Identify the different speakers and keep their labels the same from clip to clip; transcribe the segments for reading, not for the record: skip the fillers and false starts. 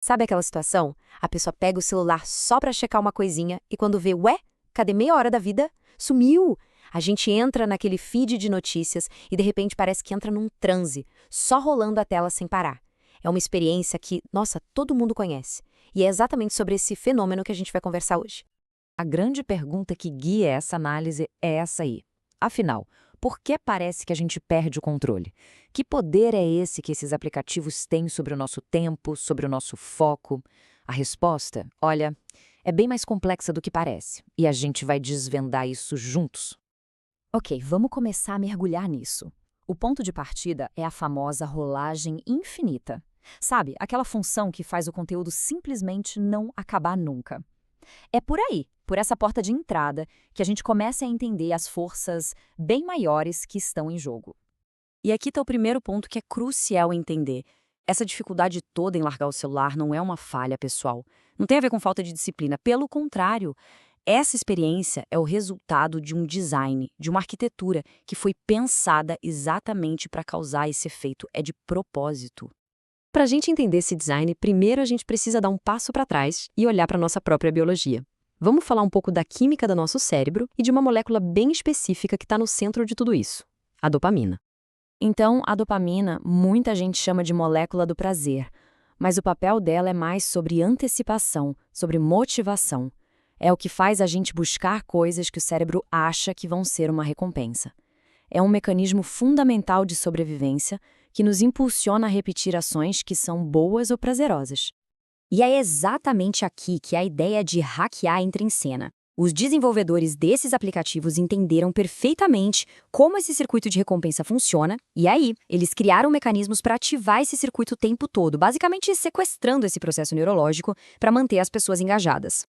Speaker 1: Sabe aquela situação? A pessoa pega o celular só pra checar uma coisinha e quando vê, ué, cadê meia hora da vida? Sumiu! A gente entra naquele feed de notícias e de repente parece que entra num transe, só rolando a tela sem parar. É uma experiência que, nossa, todo mundo conhece. E é exatamente sobre esse fenômeno que a gente vai conversar hoje.
Speaker 2: A grande pergunta que guia essa análise é essa aí. Afinal, por que parece que a gente perde o controle? Que poder é esse que esses aplicativos têm sobre o nosso tempo, sobre o nosso foco? A resposta, olha, é bem mais complexa do que parece, e a gente vai desvendar isso juntos.
Speaker 3: Ok, vamos começar a mergulhar nisso. O ponto de partida é a famosa rolagem infinita. Sabe, aquela função que faz o conteúdo simplesmente não acabar nunca. É por aí, por essa porta de entrada, que a gente começa a entender as forças bem maiores que estão em jogo.
Speaker 4: E aqui está o primeiro ponto que é crucial entender. Essa dificuldade toda em largar o celular não é uma falha pessoal. Não tem a ver com falta de disciplina. Pelo contrário, essa experiência é o resultado de um design, de uma arquitetura que foi pensada exatamente para causar esse efeito. É de propósito.
Speaker 1: Para a gente entender esse design, primeiro a gente precisa dar um passo para trás e olhar para a nossa própria biologia. Vamos falar um pouco da química do nosso cérebro e de uma molécula bem específica que está no centro de tudo isso, a dopamina.
Speaker 4: Então, a dopamina, muita gente chama de molécula do prazer, mas o papel dela é mais sobre antecipação, sobre motivação. É o que faz a gente buscar coisas que o cérebro acha que vão ser uma recompensa. É um mecanismo fundamental de sobrevivência que nos impulsiona a repetir ações que são boas ou prazerosas.
Speaker 3: E é exatamente aqui que a ideia de hackear entra em cena. Os desenvolvedores desses aplicativos entenderam perfeitamente como esse circuito de recompensa funciona, e aí, eles criaram mecanismos para ativar esse circuito o tempo todo, basicamente sequestrando esse processo neurológico para manter as pessoas engajadas.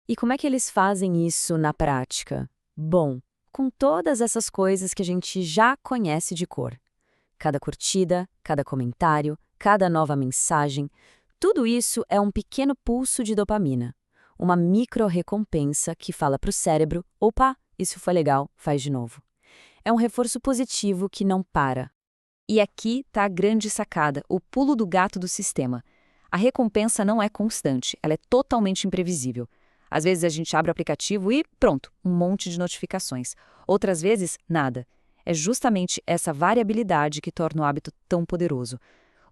Speaker 4: E como é que eles fazem isso na prática? Bom, com todas essas coisas que a gente já conhece de cor. Cada curtida, cada comentário, cada nova mensagem, tudo isso é um pequeno pulso de dopamina. Uma micro-recompensa que fala para o cérebro, opa, isso foi legal, faz de novo. É um reforço positivo que não para. E aqui está a grande sacada, o pulo do gato do sistema. A recompensa não é constante, ela é totalmente imprevisível. Às vezes a gente abre o aplicativo e pronto, um monte de notificações. Outras vezes, nada. É justamente essa variabilidade que torna o hábito tão poderoso.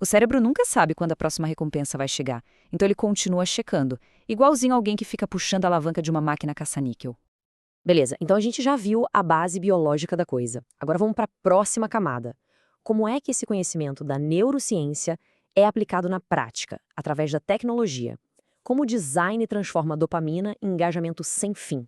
Speaker 4: O cérebro nunca sabe quando a próxima recompensa vai chegar, então ele continua checando, igualzinho alguém que fica puxando a alavanca de uma máquina caça-níquel.
Speaker 1: Beleza, então a gente já viu a base biológica da coisa. Agora vamos para a próxima camada. Como é que esse conhecimento da neurociência é aplicado na prática, através da tecnologia? Como o design transforma a dopamina em engajamento sem fim?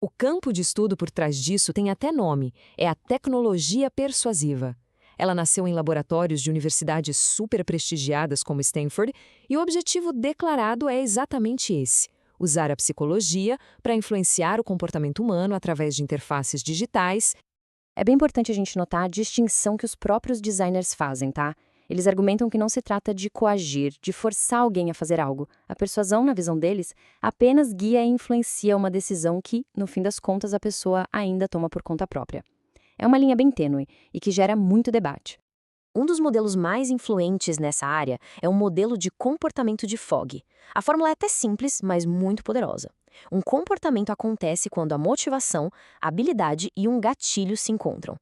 Speaker 2: O campo de estudo por trás disso tem até nome, é a tecnologia persuasiva. Ela nasceu em laboratórios de universidades super prestigiadas como Stanford e o objetivo declarado é exatamente esse: usar a psicologia para influenciar o comportamento humano através de interfaces digitais.
Speaker 4: É bem importante a gente notar a distinção que os próprios designers fazem, tá? Eles argumentam que não se trata de coagir, de forçar alguém a fazer algo. A persuasão, na visão deles, apenas guia e influencia uma decisão que, no fim das contas, a pessoa ainda toma por conta própria. É uma linha bem tênue e que gera muito debate.
Speaker 1: Um dos modelos mais influentes nessa área é o modelo de comportamento de Fogg. A fórmula é até simples, mas muito poderosa. Um comportamento acontece quando a motivação, a habilidade e um gatilho se encontram.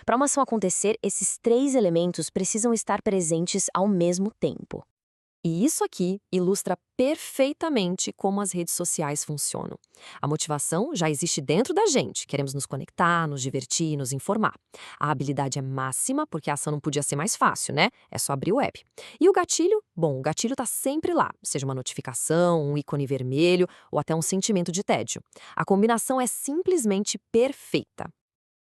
Speaker 1: Para uma ação acontecer, esses três elementos precisam estar presentes ao mesmo tempo.
Speaker 2: E isso aqui ilustra perfeitamente como as redes sociais funcionam. A motivação já existe dentro da gente, queremos nos conectar, nos divertir, nos informar. A habilidade é máxima, porque a ação não podia ser mais fácil, né? É só abrir o app. E o gatilho? Bom, o gatilho está sempre lá, seja uma notificação, um ícone vermelho ou até um sentimento de tédio. A combinação é simplesmente perfeita.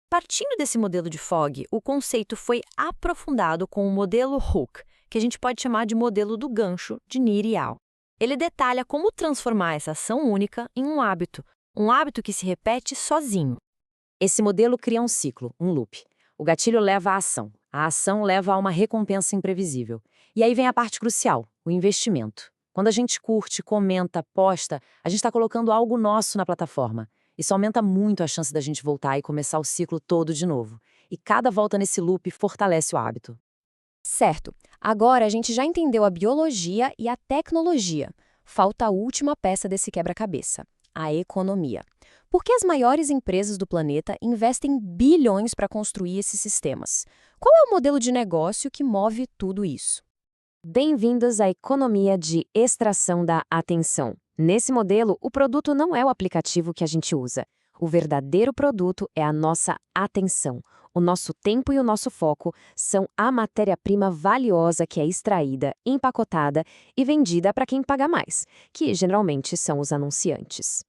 Speaker 1: Partindo desse modelo de Fogg, o conceito foi aprofundado com o modelo Hook, que a gente pode chamar de modelo do gancho de Nir e Al. Ele detalha como transformar essa ação única em um hábito que se repete sozinho. Esse modelo cria um ciclo, um loop. O gatilho leva à ação, a ação leva a uma recompensa imprevisível. E aí vem a parte crucial, o investimento. Quando a gente curte, comenta, posta, a gente está colocando algo nosso na plataforma. Isso aumenta muito a chance da gente voltar e começar o ciclo todo de novo. E cada volta nesse loop fortalece o hábito.
Speaker 2: Certo. Agora a gente já entendeu a biologia e a tecnologia. Falta a última peça desse quebra-cabeça, a economia. Por que as maiores empresas do planeta investem bilhões para construir esses sistemas? Qual é o modelo de negócio que move tudo isso? Bem-vindos à economia de extração da atenção. Nesse modelo, o produto não é o aplicativo que a gente usa. O verdadeiro produto é a nossa atenção. O nosso tempo e o nosso foco são a matéria-prima valiosa que é extraída, empacotada e vendida para quem paga mais, que geralmente são os anunciantes.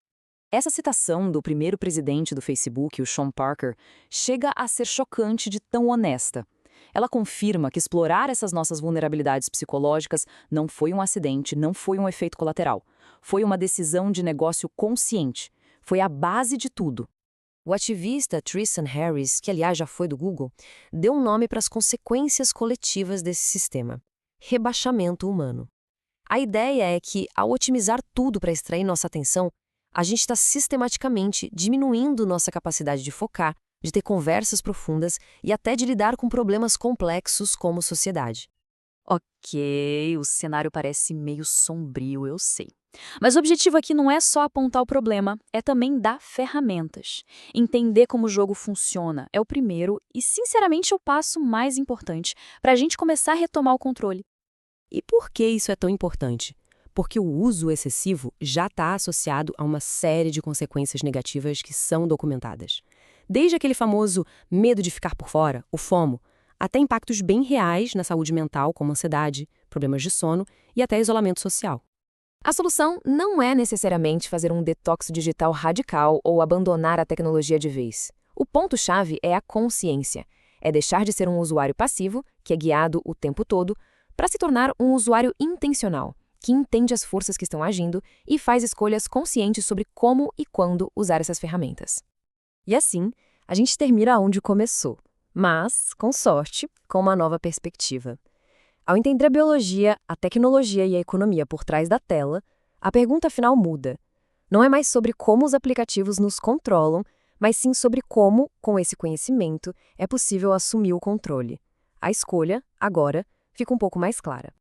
Speaker 3: Essa citação do primeiro presidente do Facebook, o Sean Parker, chega a ser chocante de tão honesta. Ela confirma que explorar essas nossas vulnerabilidades psicológicas não foi um acidente, não foi um efeito colateral. Foi uma decisão de negócio consciente. Foi a base de tudo.
Speaker 2: O ativista Tristan Harris, que aliás já foi do Google, deu um nome para as consequências coletivas desse sistema: rebaixamento humano. A ideia é que, ao otimizar tudo para extrair nossa atenção, a gente está sistematicamente diminuindo nossa capacidade de focar, de ter conversas profundas e até de lidar com problemas complexos como sociedade.
Speaker 3: Ok, o cenário parece meio sombrio, eu sei. Mas o objetivo aqui não é só apontar o problema, é também dar ferramentas. Entender como o jogo funciona é o primeiro e, sinceramente, o passo mais importante para a gente começar a retomar o controle.
Speaker 1: E por que isso é tão importante? Porque o uso excessivo já está associado a uma série de consequências negativas que são documentadas. Desde aquele famoso medo de ficar por fora, o FOMO, até impactos bem reais na saúde mental, como ansiedade, problemas de sono e até isolamento social.
Speaker 2: A solução não é necessariamente fazer um detox digital radical ou abandonar a tecnologia de vez. O ponto-chave é a consciência. É deixar de ser um usuário passivo, que é guiado o tempo todo, para se tornar um usuário intencional, que entende as forças que estão agindo e faz escolhas conscientes sobre como e quando usar essas ferramentas. E assim, a gente termina onde começou, mas, com sorte, com uma nova perspectiva. Ao entender a biologia, a tecnologia e a economia por trás da tela, a pergunta final muda. Não é mais sobre como os aplicativos nos controlam, mas sim sobre como, com esse conhecimento, é possível assumir o controle. A escolha, agora, fica um pouco mais clara.